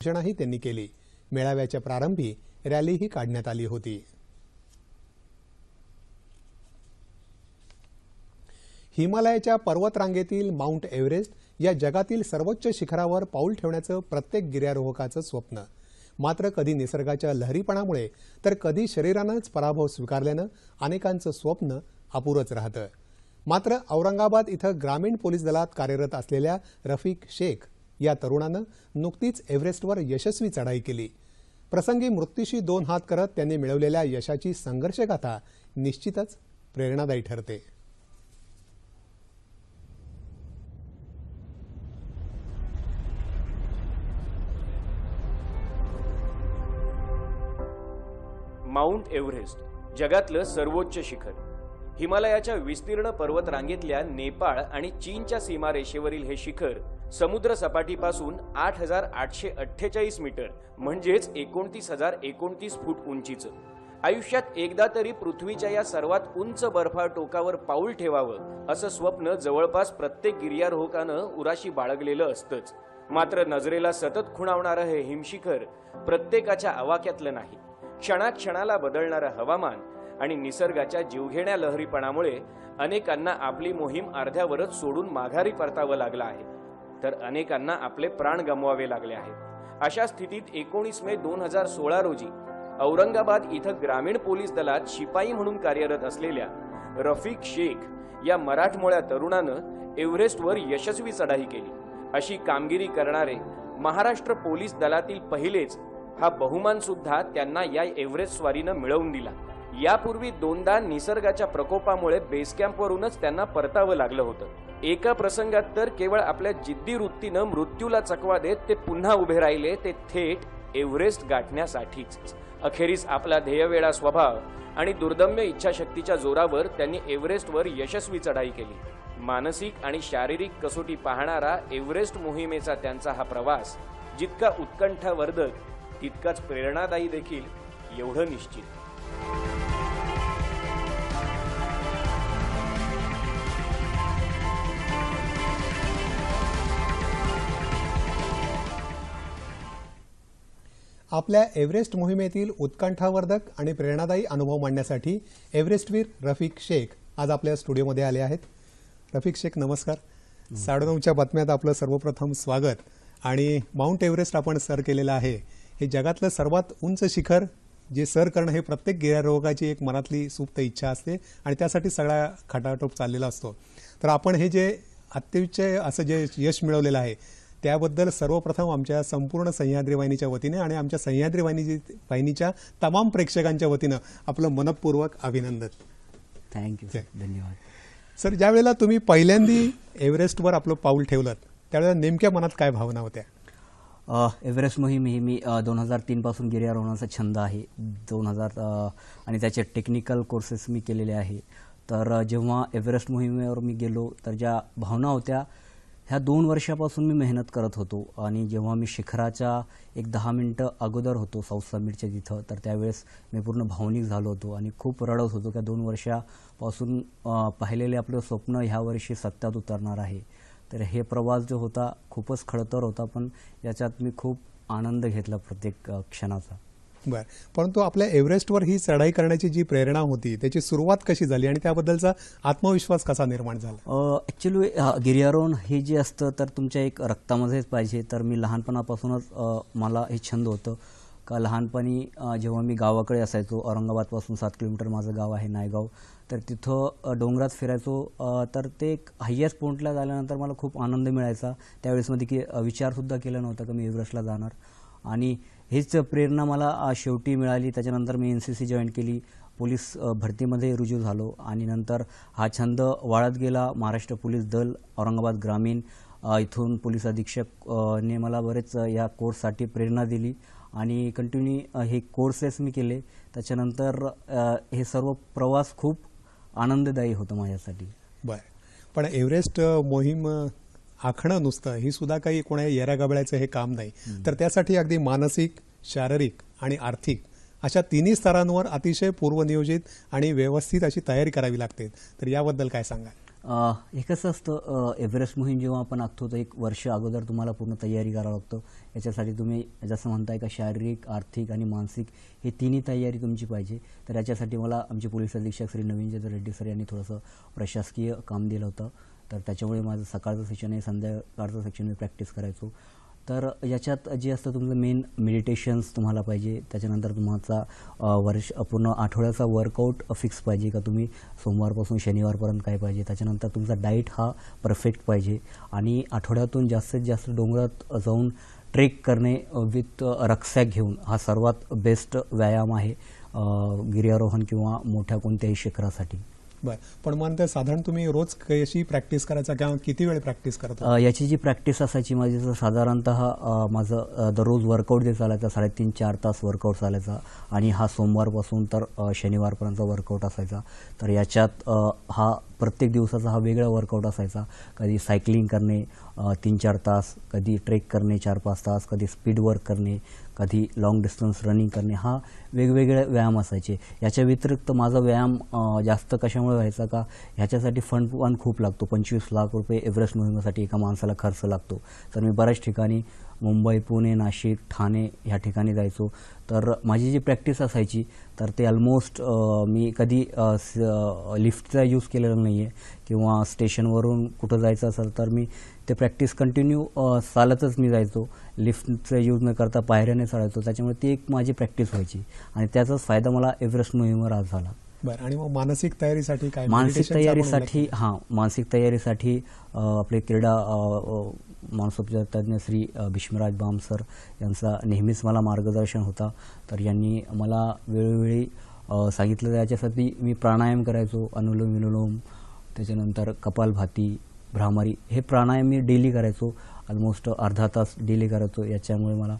घोषणाही त्यांनी केली। मेळाव्याच्या प्रारंभी रॅलीही काढण्यात आली होती। हिमालयाच्या पर्वतरांगेतील माउंट एव्हरेस्ट या जगातील सर्वोच्च शिखरावर पाऊल ठेवण्याचं प्रत्येक गिर्यारोहकाचं स्वप्न, मात्र कधी निसर्गाच्या लहरीपणामुळे तर कधी शरीरानंच पराभव स्वीकारल्यानं अनेकांचं स्वप्न अपुरंच राहतं। मात्र औरंगाबाद इथं ग्रामीण पोलीस दलात कार्यरत असलेल्या रफिक शेख या तरुणानं नुकतीच एव्हरेस्टवर यशस्वी चढाई केली। प्रसंगी मृत्यूशी दोन हात करत त्यांनी मिळवलेल्या यशाची संघर्षगाथा निश्चितच प्रेरणादायी ठरते। माउंट एव्हरेस्ट जगातलं सर्वोच्च शिखर, हिमालयाच्या विस्तीर्ण पर्वत रांगेतल्या नेपाळ आणि चीनच्या सीमारेषेवरील हे शिखर समुद्र सपाटीपासून 8,848 मीटर म्हणजेच 29,029 फूट उंचीचं। आयुष्यात एकदा तरी पृथ्वीच्या या सर्वात उंच बर्फाळ टोकावर पाऊल ठेवावं असं स्वप्न जवळपास प्रत्येक गिर्यारोहकानं उराशी बाळगलेलं असतंच। मात्र नजरेला सतत खुणावणारं हे हिमशिखर प्रत्येकाच्या आवाक्यातलं नाही। क्षणाक्षणाला बदलणारं हवामान आणि निसर्गाच्या जीवघेण्या लहरीपणामुळे अनेकांना आपली मोहीम अर्ध्यावरच सोडून माघारी परतावं लागलं आहे, तर अनेकांना आपले प्राण गमवावे लागले आहेत। अशा स्थितीत 19 मे 2016 रोजी औरंगाबाद इथं ग्रामीण पोलीस दलात शिपाई म्हणून कार्यरत असलेल्या रफिक शेख या मराठमोळ्या तरुणानं एव्हरेस्टवर यशस्वी चढाई केली। अशी कामगिरी करणारे महाराष्ट्र पोलीस दलातील पहिलेच हा बहुमान सुद्धा त्यांना या एव्हरेस्ट स्वारीनं मिळवून दिला। यापूर्वी दोनदा निसर्गाच्या प्रकोपामुळे बेस कॅम्पवरूनच त्यांना परतावं लागलं होतं। एका प्रसंगात तर केवळ आपल्या जिद्दी वृत्तीनं मृत्यूला चकवा देत ते पुन्हा उभे राहिले, ते थेट एव्हरेस्ट गाठण्यासाठीच। अखेरीस आपला ध्येयवेळा स्वभाव आणि दुर्दम्य इच्छाशक्तीच्या जोरावर त्यांनी एव्हरेस्टवर यशस्वी चढाई केली। मानसिक आणि शारीरिक कसोटी पाहणारा एव्हरेस्ट मोहिमेचा त्यांचा हा प्रवास जितका उत्कंठावर्धक तितकाच प्रेरणादायी देखील, एवढं निश्चित। आपल्या एव्हरेस्ट मोहिमेतील उत्कंठावर्धक आणि प्रेरणादायी अनुभव मांडण्यासाठी एव्हरेस्टवीर रफिक शेख आज आपल्या स्टुडिओमध्ये आले आहेत। रफिक शेख, नमस्कार। 9:30च्या बातम्यात आपलं सर्वप्रथम स्वागत। आणि माउंट एव्हरेस्ट आपण सर केलेलं आहे। हे जगातलं सर्वात उंच शिखर जे सर करणं हे प्रत्येक गिर्यारोहकाची एक मनातली सुप्त इच्छा असते आणि त्यासाठी सगळा खटाटोप चाललेला असतो। तर आपण हे जे अत्युच्च असं जे यश मिळवलेलं आहे त्याबद्दल सर्वप्रथम आमच्या संपूर्ण सह्याद्री वाहिनीच्या वतीने आणि आमच्या सह्याद्री वाहिनीच्या तमाम प्रेक्षकांच्या वतीनं आपलं मनपूर्वक अभिनंदन। थँक्यू, धन्यवाद। सर, ज्या वेळेला तुम्ही पहिल्यांदी एव्हरेस्टवर आपलं पाऊल ठेवलं त्यावेळेला नेमक्या मनात काय भावना होत्या? एव्हरेस्ट मोहीम ही मी 2003 पासून गिर्यारोहणाचा छंद आहे। 2000 आणि त्याचे टेक्निकल कोर्सेस मी केलेले आहे। तर जेव्हा एव्हरेस्ट मोहिमेवर मी गेलो तर ज्या भावना होत्या ह्या 2 वर्षापासून मी मेहनत करत होतो। आणि जेव्हा मी शिखराच्या एक 10 मिनिटं अगोदर होतो साऊथ समिटच्या तिथं, तर त्यावेळेस मी पूर्ण भावनिक झालो होतो आणि खूप रडत होतो की 2 वर्षापासून पाहिलेले आपलं स्वप्न ह्या वर्षी सत्यात उतरणार आहे। तर हे प्रवास जो होता खूपच खडतर होता, पण याच्यात मी खूप आनंद घेतला प्रत्येक क्षणाचा। बरं, परंतु आपल्या एव्हरेस्टवर ही चढाई करण्याची जी प्रेरणा होती त्याची सुरुवात कशी झाली आणि त्याबद्दलचा आत्मविश्वास कसा निर्माण झाला? ॲक्च्युली गिर्यारोहण हे जे असतं तर तुमच्या एक रक्तामध्येच पाहिजे। तर मी लहानपणापासूनच मला हे छंद होतं का लहानपणी जेव्हा मी गावाकडे असायचो, औरंगाबादपासून 7 किलोमीटर माझं गाव आहे नायगाव, तर तिथं डोंगरात फिरायचो। तर ते एक हायेस्ट पॉईंटला झाल्यानंतर मला खूप आनंद मिळायचा। त्यावेळेसमध्ये की विचारसुद्धा केला नव्हता की मी एव्हरेस्टला जाणार, आणि हेच प्रेरणा मला शेवटी मिळाली। त्याच्यानंतर मी NCC जॉईन केली, पोलीस भरतीमध्ये रुजू झालो आणि नंतर हा छंद वाढत गेला। महाराष्ट्र पोलीस दल औरंगाबाद ग्रामीण इथून पोलीस अधीक्षक ने मला बरेच या कोर्ससाठी प्रेरणा दिली आणि कंटिन्यू हे कोर्सेस मी केले। त्याच्यानंतर हे सर्व प्रवास खूप आनंददायी होतं माझ्यासाठी। बरं, पण एव्हरेस्ट मोहीम आखणं नुसतं ही सुद्धा काही कोणा येऱ्यागबळ्याचं हे काम नाही, तर त्यासाठी अगदी मानसिक, शारीरिक आणि आर्थिक अशा तिन्ही स्तरांवर अतिशय पूर्वनियोजित आणि व्यवस्थित अशी तयारी करावी लागते। तर याबद्दल काय सांगाल? हे कसं असतं, एव्हरेस्ट मोहीम जेव्हा आपण आखतो तर 1 वर्ष अगोदर तुम्हाला पूर्ण तयारी करावं लागतं. याच्यासाठी तुम्ही जसं म्हणताय का शारीरिक, आर्थिक आणि मानसिक हे तिन्ही तयारी तुमची पाहिजे. तर याच्यासाठी मला आमचे पोलीस अधीक्षक श्री नवीनचंद्र रेड्डी सर यांनी थोडंसं प्रशासकीय काम दिलं होतं. तर त्याच्यामुळे माझं सकाळचं सेशन आहे, संध्याकाळचं सेक्शन मी प्रॅक्टिस करायचो. तर याच्यात जे असतं तुमचं मेन मेडिटेशन्स तुम्हाला पाहिजे. त्याच्यानंतर तुमचा पूर्ण आठवड्याचा वर्कआउट फिक्स पाहिजे का तुम्ही सोमवारपासून शनिवारपर्यंत काय पाहिजे. त्याच्यानंतर तुमचा डाईट हा परफेक्ट पाहिजे आणि आठवड्यातून जास्तीत जास्त डोंगरात जाऊन ट्रेक करणे विथ रक्सॅक घेऊन हा सर्वात बेस्ट व्यायाम आहे गिर्यारोहण किंवा मोठ्या कोणत्याही शिखरासाठी. बरं, पण मग ते साधारण तुम्ही रोज कशी प्रॅक्टिस करायचा किंवा किती वेळ प्रॅक्टिस करता? याची जी प्रॅक्टिस असायची माझी तर साधारणतः माझं दररोज वर्कआउट जे चालायचा 3.5-4 तास वर्कआउट चालायचा आणि हा सोमवारपासून तर शनिवारपर्यंत वर्कआउट असायचा. तर याच्यात हा प्रत्येक दिवसाचा हा वेगळा वर्कआउट असायचा. कधी सायकलिंग करणे 3-4 तास, कधी ट्रेक करणे 4-5 तास, कधी स्पीड वर्क करणे, कधी लाँग डिस्टन्स रनिंग करणे, हा वेगवेगळे व्यायाम असायचे. याच्या व्यतिरिक्त माझा व्यायाम जास्त कशामुळे व्हायचा का ह्याच्यासाठी फंड पण खूप लागतो. 25 लाख रुपये एव्हरेस्ट मोहिमेसाठी एका माणसाला खर्च लागतो. तर मी बऱ्याच ठिकाणी मुंबई, पुणे, नाशिक, ठाणे ह्या ठिकाणी जायचो. तर माझी जी प्रॅक्टिस असायची तर ते ऑलमोस्ट मी कधी लिफ्टचा यूज केलेला नाही आहे किंवा स्टेशनवरून कुठं जायचं असेल तर मी ते प्रॅक्टिस कंटिन्यू चालतच मी जायचो. लिफ्टचा यूज न करता पायऱ्याने चढायचो. त्याच्यामुळे ती एक माझी प्रॅक्टिस व्हायची आणि त्याचाच फायदा मला एव्हरेस्ट मोहिमेवर आज झाला. बरं, आणि मग मानसिक तयारीसाठी काय? मानसिक तयारीसाठी आपले क्रीडा मानसोपचार तज्ज्ञ श्री भीष्मराज बाम सर यांचा नेहमीच मला मार्गदर्शन होता. तर यांनी मला वेळोवेळी सांगितलं याच्यासाठी मी प्राणायाम करायचो, अनुलोम विलोम, त्याच्यानंतर कपालभाती, भ्रामरी हे प्राणायाम मी डेली करायचो. ऑलमोस्ट अर्धा तास डेली करायचो. याच्यामुळे मला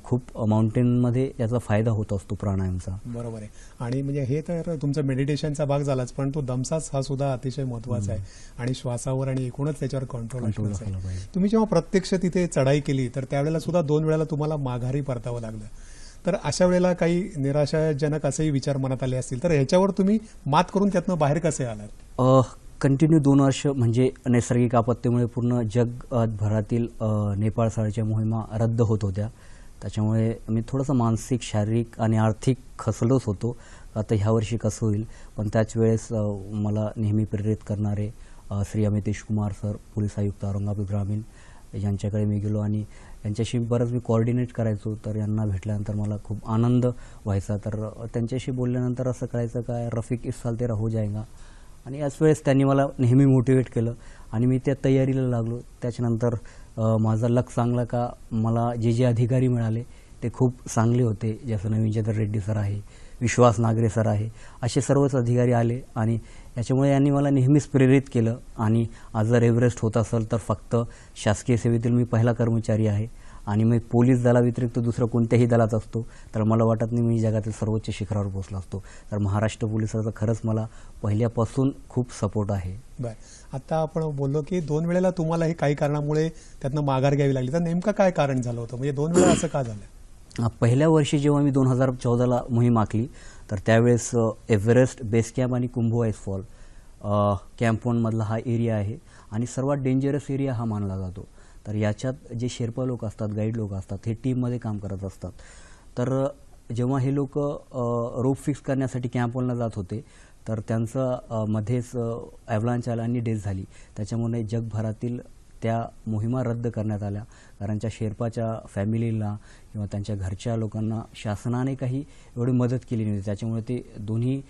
खूप माउंटेनमध्ये याचा फायदा होत असतो प्राणायामचा. बरोबर आहे. आणि म्हणजे हे तर तुमचा मेडिटेशनचा भाग झालाच, पण तो दमसाच हा सुद्धा अतिशय महत्त्वाचा आहे आणि श्वासावर आणि एकूणच त्याच्यावर कंट्रोल झाला पाहिजे. तुम्ही जेव्हा प्रत्यक्ष तिथे चढाई केली तर त्यावेळेला सुद्धा 2 वेळेला तुम्हाला माघारी परतावं लागलं. तर अशा वेळेला काही निराशाजनक असेही विचार मनात आले असतील, तर ह्याच्यावर तुम्ही मात करून त्यातनं बाहेर कसे आलात? कंटिन्यू 2 वर्ष म्हणजे नैसर्गिक आपत्तीमुळे पूर्ण जगभरातील नेपाळ-साडीच्या मोहिमा रद्द होत होत्या. त्याच्यामुळे मी थोडंसं मानसिक, शारीरिक आणि आर्थिक खचलोच होतो. आता ह्या वर्षी कसं होईल. पण त्याच वेळेस मला नेहमी प्रेरित करणारे श्री अमितेश कुमार सर, पोलीस आयुक्त औरंगाबाद ग्रामीण यांच्याकडे मी गेलो आणि यांच्याशी बरंच मी कोऑर्डिनेट करायचो. तर यांना भेटल्यानंतर मला खूप आनंद व्हायचा. तर त्यांच्याशी बोलल्यानंतर असं कळायचं काय रफिक इस साल तेरा हो जाएगा. आणि याच वेळेस त्यांनी मला नेहमी मोटिवेट केलं आणि मी त्या तयारीला लागलो. त्याच्यानंतर माझा लक चांगला का मला जे अधिकारी मिळाले ते खूप चांगले होते. जसं नवीनचंद्र रेड्डी सर आहे, विश्वास नागरे सर आहे, असे सर्वच अधिकारी आले आणि याच्यामुळे यांनी मला नेहमीच प्रेरित केलं. आणि आज जर एव्हरेस्ट होत असेल तर फक्त शासकीय सेवेतील मी पहिला कर्मचारी आहे आणि मी पोलीस दलाव्यतिरिक्त दुसरं कोणत्याही दलात असतो तर मला वाटत नाही मी जगातील सर्वोच्च शिखरावर पोहोचला असतो. तर महाराष्ट्र पोलिसाचा खरंच मला पहिल्यापासून खूप सपोर्ट आहे. बरं, आता आपण बोललो की 2 वेळेला तुम्हाला हे काही कारणामुळे त्यातनं माघार घ्यावी लागली. तर नेमकं काय कारण झालं होतं, म्हणजे 2 वेळा असं का झालं? पहिल्या वर्षी जेव्हा मी 2014ला मोहीम आखली तर त्यावेळेस एव्हरेस्ट बेस कॅम्प आणि कुंभो आईसफॉल कॅम्प 1 मधला हा एरिया आहे आणि सर्वात डेंजरस एरिया हा मानला जातो. तर याच्यात जे शेर्पा लोक असतात, गाईड लोक असतात, हे टीममध्ये काम करत असतात. तर जेव्हा हे लोक रोप फिक्स करण्यासाठी कॅम्प 1ला जात होते तर त्यांचं मध्येच ॲव्हलांच आला आणि डेथ झाली. त्याच्यामुळे जगभरातील त्या मोहिमा रद्द करण्यात आल्या. कारण त्या शेर्पाच्या फॅमिलीला किंवा त्यांच्या घरच्या लोकांना शासनाने काही एवढी मदत केली नव्हती. त्याच्यामुळे ते दोन्ही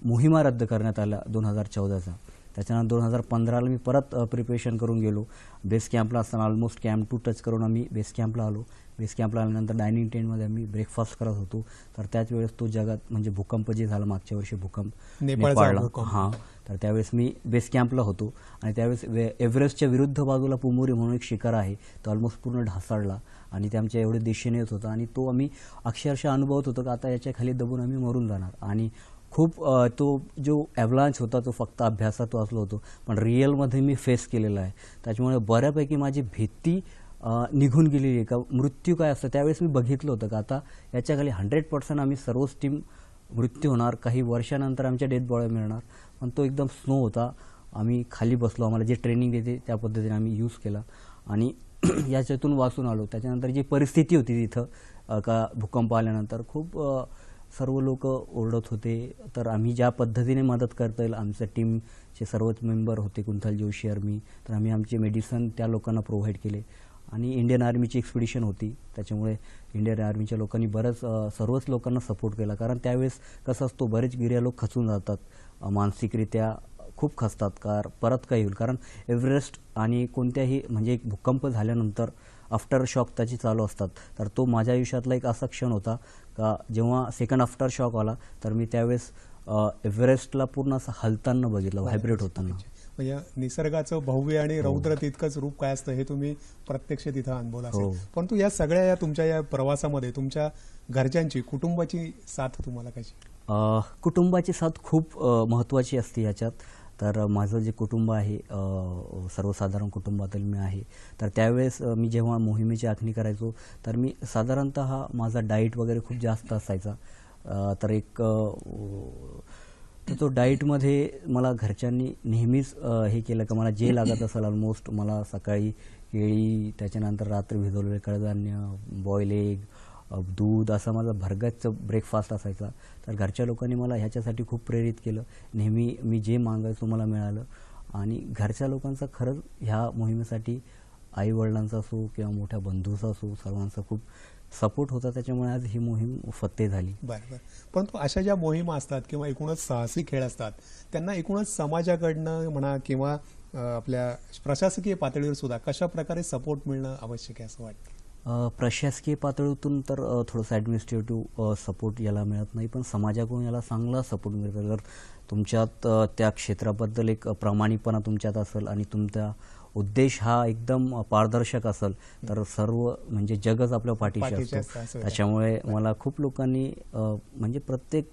मोहिमा रद्द करण्यात आल्या 2014चा. त्याच्यानंतर 2015ला मी परत प्रिपरेशन करून गेलो. बेस कॅम्पला असताना ऑलमोस्ट कॅम्प 2 टच करून आम्ही बेस कॅम्पला आलो. बेस कॅम्पला आल्यानंतर डायनिंग टेंटमध्ये आम्ही ब्रेकफास्ट करत होतो. तर त्याच वेळेस तो जगात म्हणजे भूकंप जे झाला मागच्या वर्षी भूकंप नेपाळला, हां, तर त्यावेळेस मी बेस कॅम्पला होतो आणि त्यावेळेस एव्हरेस्टच्या विरुद्ध बाजूला पुमुरी म्हणून एक शिखर आहे, तो ऑलमोस्ट पूर्ण ढासळला आणि ते आमच्या एवढे दिशेने येत होता आणि तो आम्ही अक्षरशः अनुभवत होतो की आता याच्या खाली दबून आम्ही मरून जाणार. आणि खूप तो जो ॲव्हलांच होता तो फक्त अभ्यासात वाचलो होतो, पण रिअलमध्ये मी फेस केलेला आहे. त्याच्यामुळे बऱ्यापैकी माझी भीती निघून गेलेली आहे का मृत्यू काय असतं. त्यावेळेस मी बघितलं होतं का आता याच्याखाली 100% आम्ही सर्वच टीम मृत्यू होणार, काही वर्षानंतर आमच्या डेथ बॉडी मिळणार. पण तो एकदम स्नो होता आम्ही खाली बसलो, आम्हाला जे ट्रेनिंग देते त्या पद्धतीने आम्ही यूज केला आणि याच्यातून वाचून आलो. त्याच्यानंतर जी परिस्थिती होती तिथं का भूकंप आल्यानंतर खूप सर्व लोक ओरडत होते, तर आम्ही ज्या पद्धतीने मदत करता येईल, आमच्या टीमचे सर्वच मेंबर होते, कुंथल जोशी आर्मी, तर आम्ही आमचे मेडिसन त्या लोकांना प्रोव्हाइड केले. आणि इंडियन आर्मीची एक्सपिडिशन होती, त्याच्यामुळे इंडियन आर्मीच्या लोकांनी बरंच सर्वच लोकांना सपोर्ट केला. कारण त्यावेळेस कसं असतो, बरेच गिर्या लोक खचून जातात, मानसिकरित्या खूप खचतात, परत काय होईल. कारण एव्हरेस्ट आणि कोणत्याही म्हणजे एक भूकंप झाल्यानंतर आफ्टर शॉक त्याची चालू असतात. तर तो माझ्या आयुष्यातला एक असा क्षण होता का जेव्हा सेकंड आफ्टर शॉक आला, तर मी त्यावेळेस एव्हरेस्टला पूर्ण असं हलताना बघितलं, व्हायब्रेट होताना. म्हणजे निसर्गाचं भव्य आणि रौद्र तितकंच रूप काय असतं हे तुम्ही प्रत्यक्ष तिथं अनुभवलं असेल. परंतु या सगळ्या या तुमच्या या प्रवासामध्ये तुमच्या घरच्यांची, कुटुंबाची साथ तुम्हाला कशी? कुटुंबाची साथ खूप महत्त्वाची असते याच्यात. तर माझं जे कुटुंब आहे, सर्वसाधारण कुटुंबातील मी आहे, तर त्यावेळेस मी जेव्हा मोहिमेची आखणी करायचो, तर मी साधारणतः माझा डाईट वगैरे खूप जास्त असायचा. तर तो डाईटमध्ये मला घरच्यांनी नेहमीच हे केलं की मला जे लागत असेल ऑलमोस्ट, मला सकाळी केळी, त्याच्यानंतर रात्री भिजवलेले कडधान्य, बॉईल एग, दूध, असा माझा भरगच्च ब्रेकफास्ट असायचा. तर घरच्या लोकांनी मला ह्याच्यासाठी खूप प्रेरित केलं. नेहमी मी जे मागायचो मला मिळालं. आणि घरच्या लोकांचा खरंच ह्या मोहिमेसाठी आईवडिलांचा असो किंवा मोठ्या बंधूचा असो, सर्वांचा खूप सपोर्ट होता. त्याच्यामुळे आज ही मोहीम फत्ते झाली. बरं. परंतु अशा ज्या मोहिमा असतात किंवा एकूणच साहसी खेळ असतात, त्यांना एकूणच समाजाकडनं म्हणा किंवा आपल्या प्रशासकीय पातळीवर सुद्धा कशा प्रकारे सपोर्ट मिळणं आवश्यक आहे असं वाटतं? प्रशासकीय पातळीतून तर थोडंसं ॲडमिनिस्ट्रेटिव्ह सपोर्ट याला मिळत नाही, पण समाजाकडून याला चांगला सपोर्ट मिळतो. जर तुमच्यात त्या क्षेत्राबद्दल एक प्रामाणिकपणा तुमच्यात असेल आणि तुमचा उद्देश हा एकदम पारदर्शक असेल, तर सर्व म्हणजे जगच आपल्या पाठीशी असतं. त्याच्यामुळे मला खूप लोकांनी म्हणजे प्रत्येक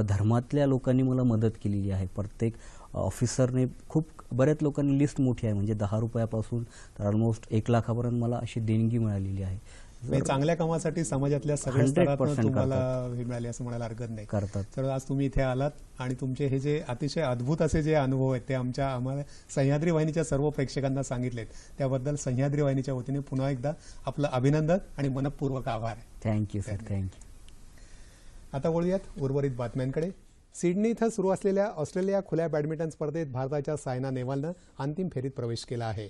धर्मातल्या लोकांनी मला मदत केलेली आहे. प्रत्येक ऑफिसरने खूप बऱ्याच लोकांनी लिस्ट मोठी आहे, म्हणजे 10 रुपयापासून तर ऑलमोस्ट 1 लाखापर्यंत मला अशी देणगी मिळालेली आहे. चांगल्या कामासाठी समाजातल्या सगळ्या स्तरातून तुम्हाला हे मिळाले असं म्हणायला हरकत नाही. करतात. तर आज तुम्ही इथे आलात आणि तुमचे हे जे अतिशय अद्भुत असे जे अनुभव आहेत ते आम्हाला सह्याद्री वाहिनीच्या सर्व प्रेक्षकांना सांगितलेत, त्याबद्दल सह्याद्री वाहिनीच्या वतीने पुन्हा एकदा आपलं अभिनंदन आणि मनपूर्वक आभार. Thank you sir, thank you. आता वळूयात उर्वरित बातम्यांकडे. सिडनी इथं सुरू असलेल्या ऑस्ट्रेलिया खुल्या बॅडमिंटन स्पर्धेत भारताच्या सायना नेहवालनं अंतिम फेरीत प्रवेश केला आहे.